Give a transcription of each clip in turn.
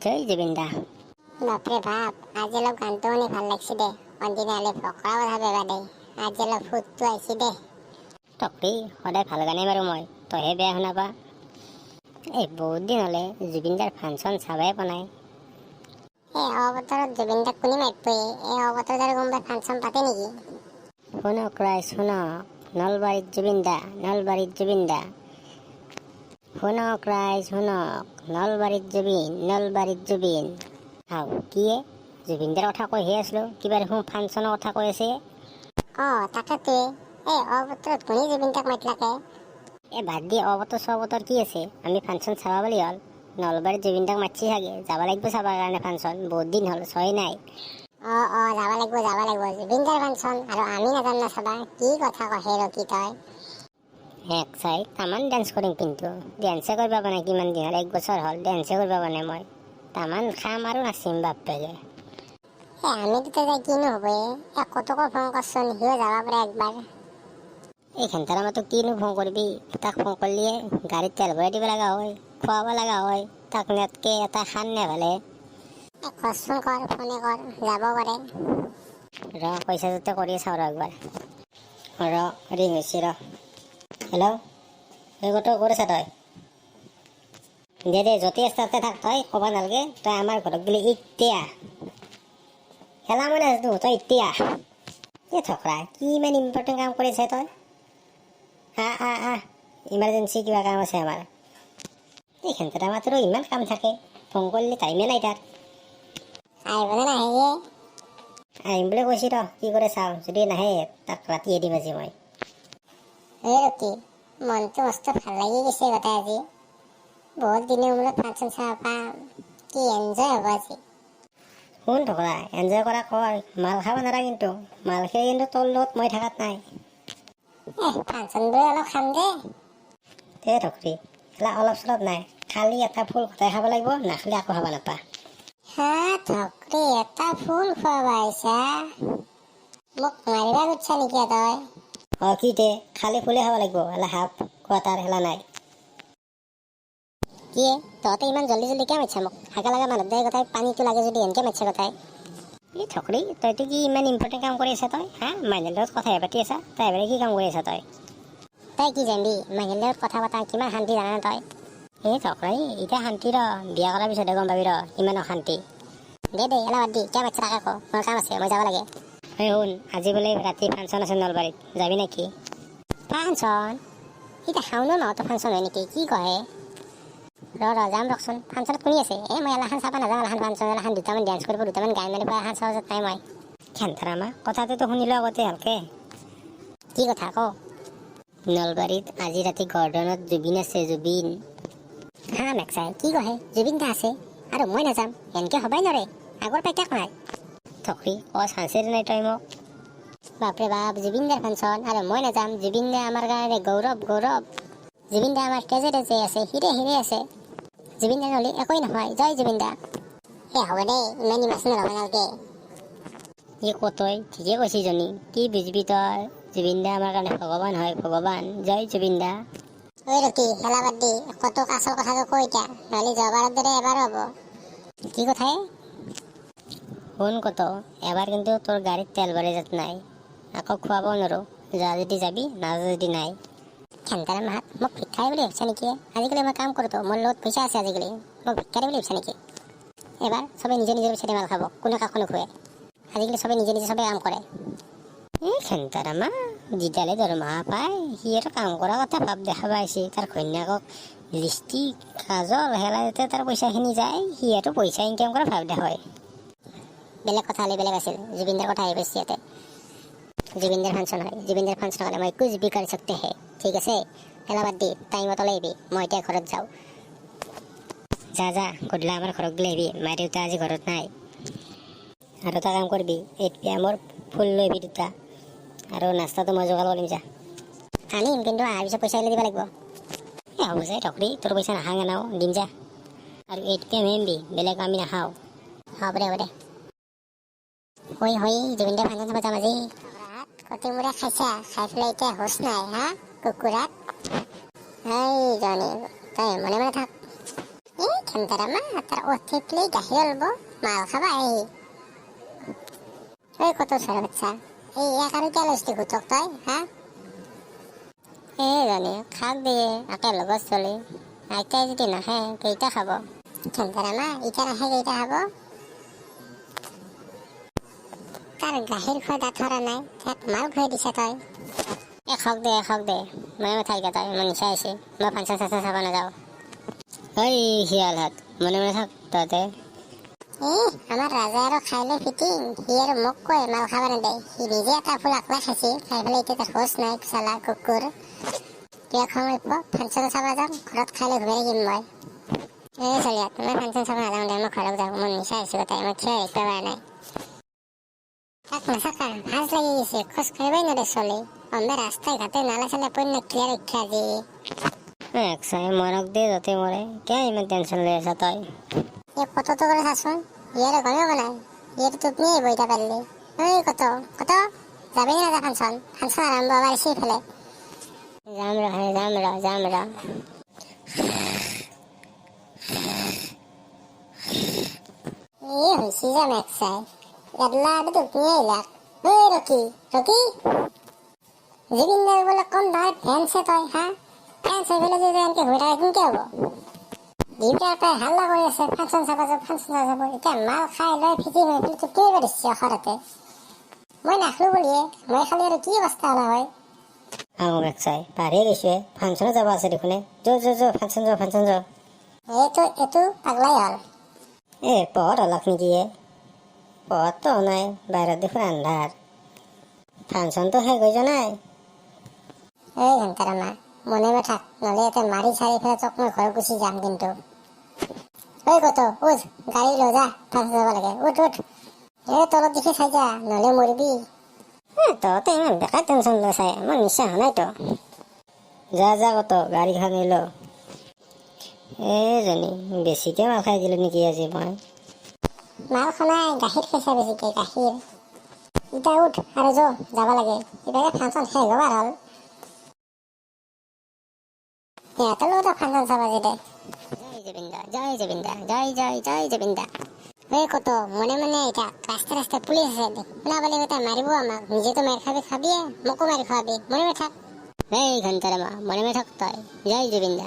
জয় জুবিন দা। বাপৰে বাপ, আজি অলপ গানটো শুনি ভাল লাগিছে দে। অন্দিনা হ'লে ফকৰা কথা বেবা দে। আজি অলপ ফুটটো আহিছে দে। তকৰি সদায় ভাল গানেই বাৰু মই, তইহে বেয়া শুনা পা। বহুত দিন হ'লে জুবিন দাৰ ফাংচন চাবাই পোৱা নাই। এই অৱতৰত জুবিন দাক কোনে মাতিবই? এই অৱতৰত আৰু কোনোবাই ফাংচন পাতে নেকি? শুনক ৰাইজ শুনক, নলবাৰীত জুবিন দা, নলবাৰীত জুবিন দা। শুনক ৰাইজ শুনক, নলবাৰীত জুবিন, নলবাৰীত জুবিন। কিয়ে জুবিন দাৰ কথা কৈহে আছিলো, কিবা দেখোন ফাংচনৰ কথা কৈ আছে। তাকেতো এই অৱতৰত কোনে জুবিন দাক মাতিলাকে? বাদ দি অৱতৰ চবতৰ কি আছে, আমি ফাংচন চাবা বুলি হ'ল। নলবাৰীত জুবিন দাক মাতছি চাগে, যাব লাগিব চাবৰ কাৰণে ফাংচন, বহুত দিন হ'ল চোৱাই নাই। যাব লাগিব জুবিন দাৰ ফাংচন, আৰু আমি নাযাম না চাবা? কি কথা কহে ৰকি তই? এক চাই তামান ডেন্স কৰিম, কিন্তু ডেন্সে কৰিব পৰা নাই কিমান দিন হ'ল, 1 বছৰ হ'ল ডেন্সে কৰিব পৰা নাই মই। তামান খাম আৰু নাচিম বাপেকে। আমি দুটা যাই কিনো হ'ব? কতকো ফোন কৰচোন, সিও যাব পাৰে একবাৰ। এই ঘণ্টাৰ আমাৰতো কিনো ফোন কৰিবি, তাক ফোন কৰিলে গাড়ীত তেল ভৰাই দিব লগা হয়, খুৱাব লগা হয়, তাক নেটকে এটা খান নেভালে। কৰচোন কৰ, ফোনে কৰ, যাব পাৰে। পইচা যাতে কৰি চাওঁ একবাৰ। ৰিং হৈছে হেল্ল', এই কত কৰিছা তই? দে য'তে আছ তাতে থাক, তই ক'ব নালাগে। তই আমাৰ ঘৰত গ'লে এতিয়া খেলা মই নাজানো, তই এতিয়া থকৰা কি ইমান ইম্পৰ্টেণ্ট কাম কৰিছে তই? ইমাৰ্জেঞ্চি কিবা কাম আছে আমাৰ। এইখানতে আমাৰতো ইমান কাম থাকে, ফোন কৰিলে টাইমে নাই তাৰ। আহিবনে নাহে? আহিম বুলি কৈছি কি কৰে চাওঁ, যদি নাহে তাক ৰাতিয়ে দিম আজি মই। ৰকি, মনটো মস্ত ভাল লাগি গৈছে গোটেই আজি। বহুত দিনৰ মূৰত ফাংচন চাব পাম, কি এনজয় হ'ব আজি। শুন ঢকৰা, এনজয় কৰা কৰ, মাল খাব নোৱাৰা কিন্তু। মাল খাই কিন্তু তোৰ লগত মই থাকাত নাই। ফাংচন বোৰে অলপ খাম দে। ঢকৰি খেলা অলপ চলপ নাই, খালি এটা ফুল গোটাই খাব লাগিব, নাখালে আকৌ খাব নাপা। ধকৰি এটা ফুল খুৱাব আহিছা? মোক মাৰিবা খুজিছা নেকি তই? কি দে, খালি ফুলে খাব লাগিব, হাফ কোৱাটাৰ খেলা নাই। কিয়ে তহঁতে ইমান জল্দি কিয় মাতিছা মোক? হাগা লগা মানুহ দে গোটাই, পানীটো লাগে যদি এনেকে মাতিছা গোটাই। ঢকৰি তইতো কি ইমান ইম্পৰ্টেণ্ট কাম কৰি আছা তই? মাইনাৰ লগত কথাহে পাতি আছা, তাই এবাৰে কি কাম কৰি আছা তই? তই কি জানিবি মাইনাৰ লগত কথা পতা কিমান শান্তি জানা তই? ঢকৰি এতিয়া শান্তি বিয়া কৰাৰ পিছতহে গম পাবি ইমান অশান্তি। দে এলা বাদ দি, কিয় মাতিছা তাকে ক, মোৰ কাম আছে, মই যাব লাগে। শুন, আজি বোলে ৰাতি ফাংচন আছে নলবাৰীত, যাবি নেকি? ফাংচন? এতিয়া শাওনো নহতো ফাংচন হয় নেকি? কি কহে? যাম ৰকচোন। ফাংচনত কোনে আছে? মই এলাখান চাব নাযাওঁ, এলাখান ফাংচন, এলাখান দুটামান ডেন্স কৰিব, দুটামান গান মাৰিব, এলাখান চাব নাই মই। খেন্থাৰামা কথাটোতো শুনিলো আগতে ভালকে। কি কথা ক? নলবাৰীত আজি ৰাতি গৰ্ডনত জুবিন আছে, জুবিন। মেকচাই কি কহে? জুবিন দা আছে আৰু মই নাযাম? এনেকে হবাই নৰে, আগৰ পেটাক নাই। ঢকৰি চান্সে নাই তই মোক। বাপৰে বাপ, জুবিন দাৰ ফাংচন আৰু মই নাযাম? জুবিন দা আমাৰ কাৰণে গৌৰৱ, গৌৰৱ। জুবিন দা আমাৰ তেজে তেজে আছে, হিৰে হিৰে আছে। জুবিন দা নহ'লে একোৱেই নহয়। জয় জুবিন দা। হ'ব দে, ইমান ইমোচনেল হ'ব নালাগে। তই ঠিকে কৈছি জনী, কি বুজিবি তই? জুবিন দা আমাৰ কাৰণে ভগৱান হয়, ভগৱান। জয় জুবিন দা। ৰকি খেলা বাদ দি কত আচল কথাটো কৈ এতিয়া, নহ'লে যোৱাবাৰৰ দৰে এবাৰো হ'ব। কি কথাই? শুন কত, এবাৰ কিন্তু তোৰ গাড়ীত তেল ভৰাই যাত নাই, আকৌ খুৱাব নোৱাৰো। যা যদি যাবি, নাযা যদি নাই। খেন্তাৰ মাত মোক ভিক্ষাৰী বুলি ভাবিছা নেকি? আজিকালি মই কাম কৰোতো, মোৰ লগত পইচা আছে। আজিকালি মোক ভিক্ষাৰী বুলি ভাবিছা নেকি? এবাৰ চবে নিজে নিজৰ পইচাতে মাল খাব, কোনো কাকো নোখোৱে। আজিকালি চবে নিজে নিজে চবে কাম কৰে। খেন্তাৰামা যিডালে দৰমহা পায়, সি আৰু কাম কৰা কথা ভাৱ দেখা পাইছে। তাৰ ঘৈণীয়েকক লিপষ্টিক, কাজল হেলাইতে তাৰ পইচাখিনি যায়, সি আৰু পইচা ইনকাম কৰা ভাৱ দেখায়। বেলেগ কথা হ'লে বেলেগ আছিল, জুবিনদাৰ কথা আহি গৈছে ইয়াতে। জুবিনদাৰ ফাংচন হয়, জুবিনদাৰ ফাংচন হ'লে মই কুছ ভি কৰ সকতে হে, ঠিক আছে? খেলা বাদ দি টাইমত ওলাই আহিবি, মই এতিয়া ঘৰত যাওঁ। যা গধূলা আমাৰ ঘৰত গ'লে আহিবি, মা দেউতা আজি ঘৰত নাই। আৰু এটা কাম কৰিবি, 8 PM ফুল লৈ আহিবি 2টা, আৰু নাস্তাটো মই যোগাৰ কৰিম। যা আনিম, কিন্তু অহাৰ পিছত পইচা দিব লাগিব। হ'ব যে ঢকৰি, তোৰ পইচা নাখাওঁ নাও, দিম যা। আৰু 8 PM আহিবি, বেলেগ আমি নাখাওঁ। হ'ব দে। হৈ জুবিনদাৰ ফাংচন চাব যাম আজি। কটি মূৰা খাইছা, খাই পেলাই এতিয়া হোচ নাই কুকুৰাত। এই জনী তই মনে মনে থাক এই খেন্তাৰা মা তাৰ অথিকলি গাখীৰ ওলাব মাল খাবা এই কত ছোৱালী বাচ্চা এই এক আৰু কিয় লৈছিলি ঘুটক তই হা এই জনী খাক দিয়ে আকে লগত চলি আইতাই যদি নাহে কেইটা খাব খেন্তাৰা মা ইটা নাহে কেইটা খাব তাৰ গাখীৰ খোৱা দাঁত হৰা নাই তাক মাল খুৱাই দিছে তই খাওক দে মনে মনে থাক তই মই নিচা আহিছে মই ফাংচন চাংচন চাব নাযাওঁ এই শিয়াল হাত মনে মনে থাক তহঁতে আমাৰ ৰাজা আৰু খাই লৈ ফিটিং সি আৰু মোক কয় মাল খাব নেদে সি নিজে এটা ফুল আকলা খাইছে খাই পেলাই এতিয়া তাৰ হোচ নাই চালা কুকুৰ কিয় খং উঠিব ফাংচন চাব যাম ঘৰত খাই লৈ ঘূৰি থাকিম মই এই চলিয়াত মই ফাংচন চাব নাযাওঁ দে মই ঘৰত যাওঁ মই নিচা আহিছোঁ তাই মই থিয় ৰাখিব পৰা নাই তাক নাচাকা ভাজ লাগি গৈছে খোজ কাঢ়িবই নোৱাৰে চলি অম্বে ৰাস্তাই ঘাটে নালা চালে পন্য ক্লিয়াৰ ৰক্ষা আজি একচাই মৰক দে য'তে মৰে কিয় ইমান টেনশ্যন লৈ আছা তই এই কতটো করে চাচোন ইয়ার গমেও নাই ইয়ার তুমি বইটা পারলি ওই কত যাবি না যা ফাংশন আরম্ভ আবার এসে ফেলে যাম রা এই হয়েছি যাম একসাই এডলা আগে তুমি এলাক ওই রকি জুবিনদার বলে কোন ধর ফ্যানসে তই হ্যাঁ ফ্যানসে ফেলে যদি আনকে ঘুরে রাখুন কে হবো দিনটা হাল্লা করে আছে ফাংশন চাব এতিয়া মাল খাই লৈ ফিটি হৈ পেলাই তো কি কৰিছে অখৰতে মই নাখালো বুলিয়ে মই খালি আৰু কি অৱস্থা হলা হয় একচাই পাহৰিয়ে গৈছোৱে ফাংচনত যাব আছে দেখোনে যো ফাংচন যা এইটো পাগলাই হল পঢ়ত অলপ নেকি পঢ়ততো নাই বাহিৰত দেখোন আন্ধাৰ ফাংচনটো শেষ হৈ যোৱা নাই এই ঘণ্টাৰা মা মনে মনে থাক নহলে ইয়াতে মাৰি চাৰি ফেলে তোক মই ঘৰ গুচি যাম কিন্তু ওই কত উঠ গাড়ী লৈ যা ফাংচন যাব লাগে উঠ এই তলত দেখি চাই যা নহলে মৰিবি তহঁতে ইমান বেকাৰ টেনশ্যন লৈ চাই আমাৰ নিচা হোৱা নাইতো যা কত গাড়ীখন নিলো এইজনী বেছিকে মাল খাই দিলো নেকি আজি মই মাল খনাই গাখীৰ খাইছা বেছিকে গাখীৰ এতিয়া উঠ আৰু যাব লাগে ইভাগে ফাংচন শেষ হবাৰ হল সিহঁতৰ লগতে ফাংচন চাবা যে দে জয় জুবিনদা এই কত মনে মনে এটা রাস্তায় পুলিশ আছে শুনা পালে কথা মাৰিব আমাক নিজেতো মাৰ খাবিয়ে মোকো মাৰি খোৱাবি মনে মনে থাক এই ঘণ্টাৰে মা মনে মনে থাক তই জয় জুবিনদা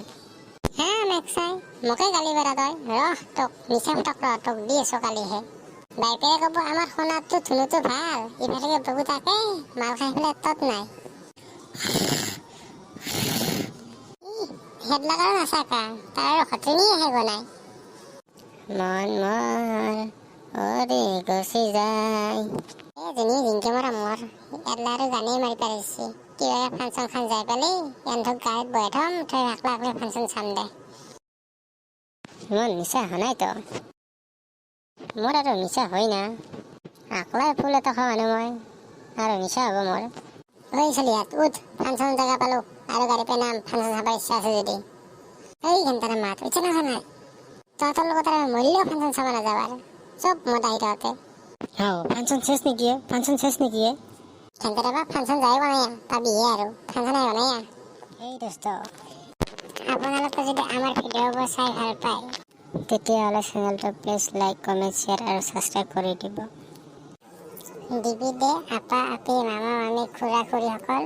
হা মেক্সাই মোকে গালি বেৰা তই ৰহ তোক মিছা তোক দি আছো কালিহে বাইপেৰে কব আমাৰ সোণাটো ধুনুটো ভাল ইফালে বহু থাকে মাল খাই পেলাই তত নাই হেডলাগাৰো নাচাকা তাৰ খটনি আহে গনাই মন অৰে গছি যায় এজনী জিংকে মৰা মোৰ এডলা আৰু গানেই মাৰি পাৰিছে কিবা ফাংচন খান যাই পেলাই এন্ধক গাড়ীত বহাই থম থৈ আকলা ফাংচন চাম দে ইমান নিচা হোৱা নাইতো মোৰ আৰু নিচা হয় না আকলাই ফুল এটা খোৱা মানুহ মই আৰু নিচা হ'ব মোৰ ওই চলিয়াত উঠ ফাংচন জায়গা পালো আৰু গাড়ী পে নাম ফাংচন চাব ইচ্ছা আছে যদি এই ঘণ্টাৰ মাত ইচ্ছা নহয় নাই তহঁতৰ লগত আৰু মৰিলেও ফাংচন চাব নাযাবাৰ চব মত আহি তহঁতে ফাংচন শেষ নেকি ঘণ্টাৰ পৰা ফাংচন যাই বনাইয়া পাবিহে আৰু ফাংচন আহি বনাইয়া এই দোস্ত আপোনালোকে যদি আমাৰ ভিডিঅ'বোৰ চাই ভাল পায় তেতিয়াহ'লে চেনেলটো প্লিজ লাইক কমেণ্ট শ্বেয়াৰ আৰু ছাবস্ক্ৰাইব কৰি দিব দিবি দে আপা আপি মামা মামী খুৰা খুৰীসকল